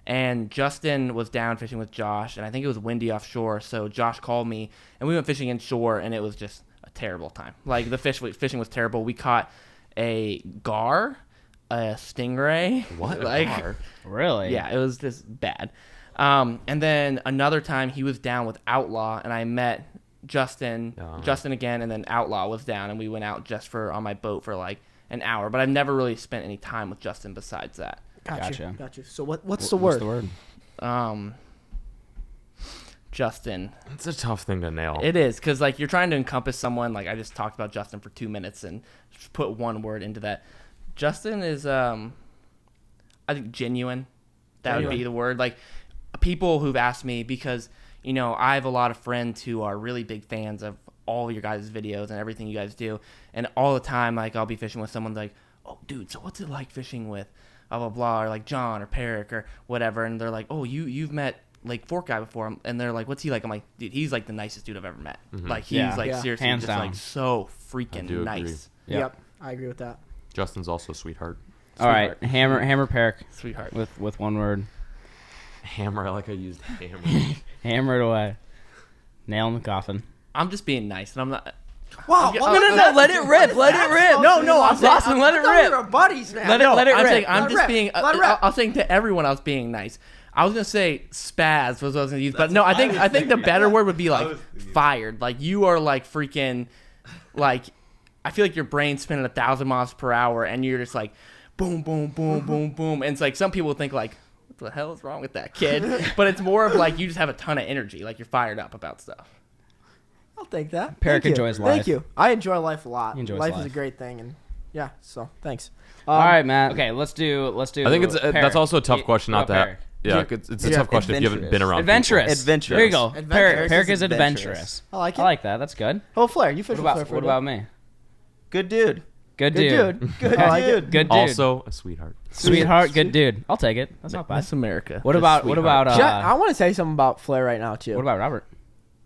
Speaker 2: And Justin was down fishing with Josh, and I think it was windy offshore. So Josh called me, and we went fishing inshore, and it was just a terrible time. Like, the fishing was terrible. We caught a gar, a stingray.
Speaker 4: What?
Speaker 2: Like,
Speaker 3: Really?
Speaker 2: yeah, it was just bad. And then another time he was down with Outlaw, and I met Justin again, and then Outlaw was down, and we went out just on my boat for like an hour. But I've never really spent any time with Justin besides that.
Speaker 3: Gotcha.
Speaker 1: Got you. So what's the word?
Speaker 3: What's the word?
Speaker 2: Justin.
Speaker 4: It's a tough thing to nail.
Speaker 2: It is, because like you're trying to encompass someone. Like, I just talked about Justin for 2 minutes and just put one word into that. Justin is, I think, genuine. That would be the word. Like, people who've asked me, because, you know, I have a lot of friends who are really big fans of all your guys' videos and everything you guys do. And all the time, like, I'll be fishing with someone like, oh, dude, so what's it like fishing with blah, blah, blah, or like John or Peric or whatever. And they're like, oh, you've met Lake Fork guy before. And they're like, what's he like? I'm like, dude, he's like the nicest dude I've ever met.
Speaker 4: Mm-hmm.
Speaker 2: Like, he's seriously
Speaker 3: hands
Speaker 2: just
Speaker 3: down.
Speaker 2: like so freaking
Speaker 4: do agree.
Speaker 2: nice.
Speaker 1: Yep. I agree with that.
Speaker 4: Justin's also a sweetheart.
Speaker 3: All right. Hammer Peric
Speaker 2: Sweetheart.
Speaker 3: with one word.
Speaker 4: Hammer. I like I used hammer.
Speaker 3: Hammer it away. Nail in the coffin.
Speaker 2: I'm just being nice, and I'm not.
Speaker 1: Wow.
Speaker 2: No,
Speaker 3: Let it rip. Let it rip.
Speaker 1: No. I'm
Speaker 3: Lawson, let it rip.
Speaker 1: We were buddies, man.
Speaker 3: Let it
Speaker 2: I'm
Speaker 3: rip.
Speaker 2: saying I'm
Speaker 1: Let it
Speaker 2: just
Speaker 1: rip.
Speaker 2: being.
Speaker 1: Let it rip.
Speaker 2: I was saying to everyone I was being nice. I was gonna say spaz was what I was gonna use, but no, I think the better word would be like fired. Like, you are like freaking, like, I feel like your brain's spinning 1,000 miles per hour, and you're just like, boom, boom, boom, boom, boom, and it's like some people think like, what the hell is wrong with that kid? But it's more of like you just have a ton of energy, like you're fired up about stuff.
Speaker 1: I'll take that.
Speaker 3: Peric
Speaker 1: Thank you.
Speaker 3: enjoys life.
Speaker 1: Thank you. I enjoy life a lot.
Speaker 3: He enjoys
Speaker 1: Life is
Speaker 3: life.
Speaker 1: a great thing, and yeah. So thanks.
Speaker 3: All right, Matt. Okay, let's do.
Speaker 4: I think it's
Speaker 3: Peric.
Speaker 4: that's also a tough question.
Speaker 3: What
Speaker 4: Not
Speaker 3: about
Speaker 4: that.
Speaker 3: Peric?
Speaker 4: Yeah, it's a tough question if you haven't been around.
Speaker 3: Adventurous.
Speaker 5: Adventurous.
Speaker 3: There you go.
Speaker 1: Adventurous.
Speaker 3: Peric is
Speaker 5: Adventurous.
Speaker 3: adventurous.
Speaker 1: I like it.
Speaker 3: I like that. That's good.
Speaker 1: Oh, Flair, you fish
Speaker 3: What about
Speaker 1: with Flair.
Speaker 3: what about me?
Speaker 5: Good dude.
Speaker 3: Good
Speaker 1: Good
Speaker 3: dude.
Speaker 1: dude.
Speaker 5: Good
Speaker 1: I like it.
Speaker 5: dude.
Speaker 3: Good dude.
Speaker 4: Also a sweetheart.
Speaker 3: Sweetheart. Good dude. I'll take it. That's not bad.
Speaker 2: That's America.
Speaker 3: What
Speaker 2: Just
Speaker 3: about
Speaker 2: sweetheart.
Speaker 1: I want to say something about Flair right now too.
Speaker 3: what about Robert?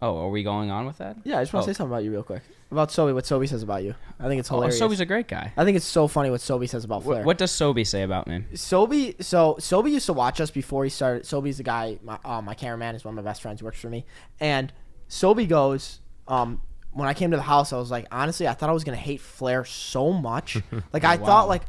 Speaker 3: Oh, are we going on with that?
Speaker 1: Yeah, I just want to say something about you real quick. About Sobe, what Sobe says about you. I think it's
Speaker 3: Oh,
Speaker 1: hilarious.
Speaker 3: Sobe's a great guy.
Speaker 1: I think it's so funny what Sobe says about Flair.
Speaker 3: What does Sobe say about me?
Speaker 1: Sobe used to watch us before he started. Sobe's the guy, my cameraman is one of my best friends. He works for me. And Sobe goes, when I came to the house, I was like, honestly, I thought I was going to hate Flair so much. Like, I thought, like,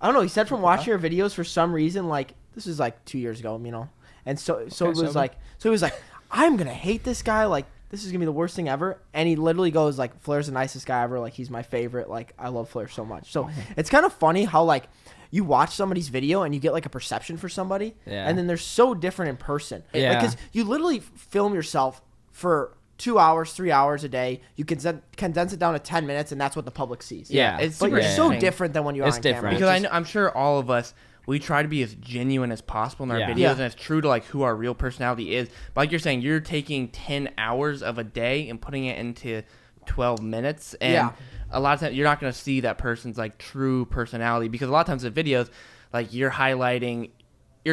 Speaker 1: I don't know. He said from watching your videos for some reason, like, this is like 2 years ago, you know. And so it was
Speaker 3: Sobe.
Speaker 1: he was like, I'm going to hate this guy. Like, this is going to be the worst thing ever. And he literally goes, like, Flair's the nicest guy ever. Like, he's my favorite. Like, I love Flair so much. So it's kind of funny how, like, you watch somebody's video and you get, like, a perception for somebody.
Speaker 3: Yeah.
Speaker 1: And then they're so different in person.
Speaker 3: Yeah.
Speaker 1: Because you literally film yourself for 2 hours, 3 hours a day. You can condense it down to 10 minutes, and that's what the public sees.
Speaker 3: Yeah.
Speaker 2: It's
Speaker 1: But
Speaker 2: super
Speaker 1: you're so
Speaker 2: interesting.
Speaker 1: different than when you are
Speaker 3: It's
Speaker 1: on camera.
Speaker 3: different.
Speaker 2: Because I'm sure all of us, we try to be as genuine as possible in our
Speaker 3: Yeah.
Speaker 2: videos,
Speaker 1: Yeah.
Speaker 2: and it's true to like who our real personality is. But like you're saying, you're taking 10 hours of a day and putting it into 12 minutes, and
Speaker 1: Yeah.
Speaker 2: a lot of times you're not going to see that person's like true personality, because a lot of times the videos, like you're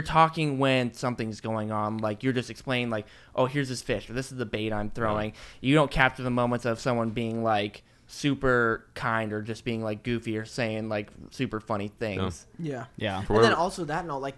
Speaker 2: talking when something's going on, like you're just explaining like, oh, here's this fish, or this is the bait I'm throwing. You don't capture the moments of someone being like super kind or just being like goofy or saying like super funny things.
Speaker 1: Yeah.
Speaker 3: Yeah.
Speaker 1: And then also that note, like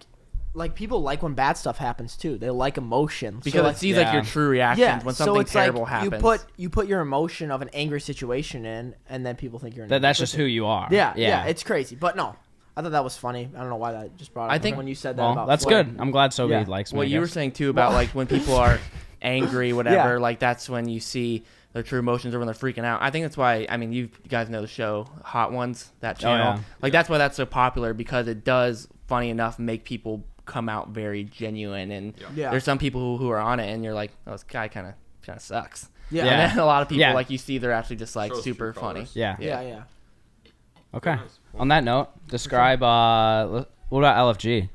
Speaker 1: like people like when bad stuff happens too. They like emotion
Speaker 2: Because
Speaker 1: so
Speaker 2: it sees like your true reactions when something terrible happens.
Speaker 1: You put your emotion of an angry situation in, and then people think you're an
Speaker 3: That's just who you are.
Speaker 1: Yeah, it's crazy. But no, I thought that was funny. I don't know why that just brought up.
Speaker 2: I think
Speaker 1: when you said that
Speaker 3: Well,
Speaker 1: about
Speaker 3: that's
Speaker 1: Floyd.
Speaker 3: good. I'm glad Sobe
Speaker 1: Yeah.
Speaker 3: likes me.
Speaker 2: What
Speaker 3: I
Speaker 2: you were
Speaker 3: guess.
Speaker 2: saying too about like when people are angry, whatever,
Speaker 1: Yeah.
Speaker 2: like that's when you see their true emotions or when they're freaking out. I think that's why. I mean, you guys know the show Hot Ones, that channel.
Speaker 3: yeah.
Speaker 2: Like that's why that's so popular because it does, funny enough, make people come out very genuine. And
Speaker 1: Yeah.
Speaker 2: there's some people who are on it, and you're like, oh, this guy kind of sucks.
Speaker 1: Yeah.
Speaker 2: And then a lot of people
Speaker 3: Yeah.
Speaker 2: like you see they're actually just like
Speaker 4: Shows
Speaker 2: super
Speaker 4: true
Speaker 2: funny.
Speaker 4: colors.
Speaker 3: Yeah.
Speaker 1: Yeah.
Speaker 3: Okay. On that note, describe. What about LFG,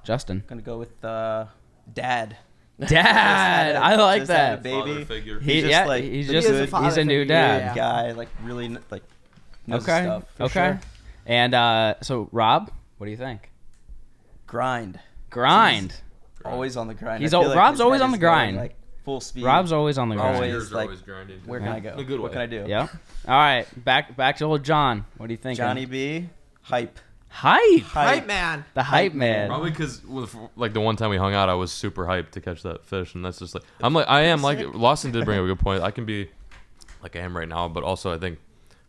Speaker 3: Justin?
Speaker 5: Gonna go with Dad.
Speaker 3: Dad, I like
Speaker 5: Just had a
Speaker 3: that.
Speaker 5: baby.
Speaker 4: Father figure.
Speaker 3: He,
Speaker 5: He's just
Speaker 3: yeah,
Speaker 5: like
Speaker 3: he's
Speaker 5: the
Speaker 3: just
Speaker 1: good
Speaker 3: he's
Speaker 1: father
Speaker 3: a new
Speaker 1: figure,
Speaker 3: dad.
Speaker 1: yeah.
Speaker 5: guy, like really like knows his
Speaker 3: Okay.
Speaker 5: stuff. For
Speaker 3: Okay.
Speaker 5: sure.
Speaker 3: And so Rob, what do you think?
Speaker 5: Grind.
Speaker 3: Grind.
Speaker 5: Always on the grind.
Speaker 3: He's
Speaker 5: I feel
Speaker 3: al-
Speaker 5: like
Speaker 3: Rob's
Speaker 5: his
Speaker 3: always
Speaker 5: head
Speaker 3: on
Speaker 5: is
Speaker 3: the
Speaker 5: going,
Speaker 3: grind.
Speaker 5: like full speed.
Speaker 3: Rob's always on the grind.
Speaker 5: Always.
Speaker 4: Ears are
Speaker 5: like,
Speaker 4: always grinding.
Speaker 5: Where can
Speaker 3: Yeah.
Speaker 5: I go?
Speaker 4: In a good
Speaker 5: What
Speaker 4: way.
Speaker 5: can I do?
Speaker 3: Yeah. All right. Back to old John. What do you think?
Speaker 5: Johnny B. Hype.
Speaker 3: Hype.
Speaker 1: Hype man.
Speaker 3: The hype man.
Speaker 4: Probably because like the one time we hung out, I was super hyped to catch that fish, and that's just like I am like Lawson did bring up a good point. I can be like I am right now, but also I think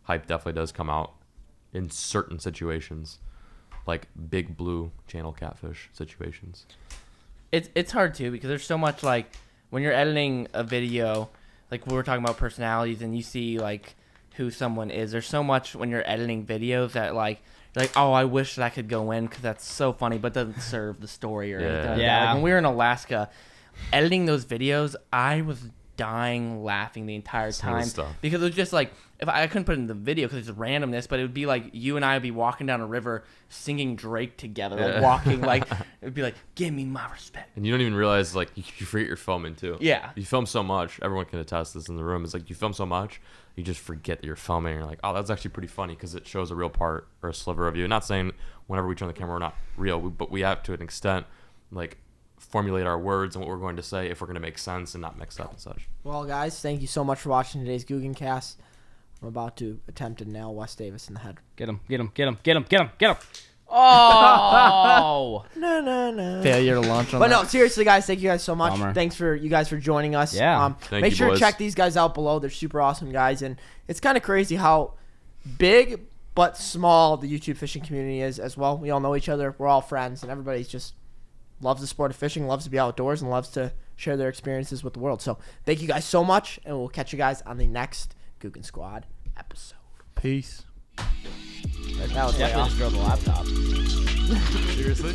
Speaker 4: hype definitely does come out in certain situations, like big blue channel catfish situations.
Speaker 2: It's hard too because there's so much like when you're editing a video, like we were talking about personalities and you see like who someone is. There's so much when you're editing videos that like you're like, oh, I wish that could go in because that's so funny, but doesn't serve the story or anything like that.
Speaker 3: Yeah.
Speaker 2: Like when we were in Alaska, editing those videos, I was dying laughing the entire
Speaker 4: Some of the
Speaker 2: time
Speaker 4: stuff.
Speaker 2: because it was just like if I couldn't put it in the video because it's randomness, but it would be like you and I would be walking down a river singing Drake together, like
Speaker 4: Yeah.
Speaker 2: walking like it would be like, give me my respect.
Speaker 4: And you don't even realize like you forget you're filming too.
Speaker 2: Yeah.
Speaker 4: You film so much. Everyone can attest this in the room. It's like you film so much, you just forget that you're filming. You're like, oh, that's actually pretty funny because it shows a real part or a sliver of you. Not saying whenever we turn the camera we're not real, but we have to an extent like formulate our words and what we're going to say if we're going to make sense and not mix up and such.
Speaker 1: Well, guys, thank you so much for watching today's Googancast. I'm about to attempt to nail Wes Davis in the head.
Speaker 3: Get him. Oh.
Speaker 1: No.
Speaker 2: Failure to launch on
Speaker 1: But
Speaker 2: that.
Speaker 1: no, seriously, guys, thank you guys so much.
Speaker 3: Bummer.
Speaker 1: Thanks for you guys for joining us.
Speaker 3: Yeah.
Speaker 4: Thank
Speaker 1: make
Speaker 4: you,
Speaker 1: sure
Speaker 4: boys.
Speaker 1: to check these guys out below. They're super awesome guys, and it's kind of crazy how big but small the YouTube fishing community is as well. We all know each other. We're all friends, and everybody's just loves the sport of fishing, loves to be outdoors, and loves to share their experiences with the world. So thank you guys so much, and we'll catch you guys on the next Googan Squad episode.
Speaker 2: Peace.
Speaker 1: That was way off.
Speaker 3: the laptop.
Speaker 4: Seriously?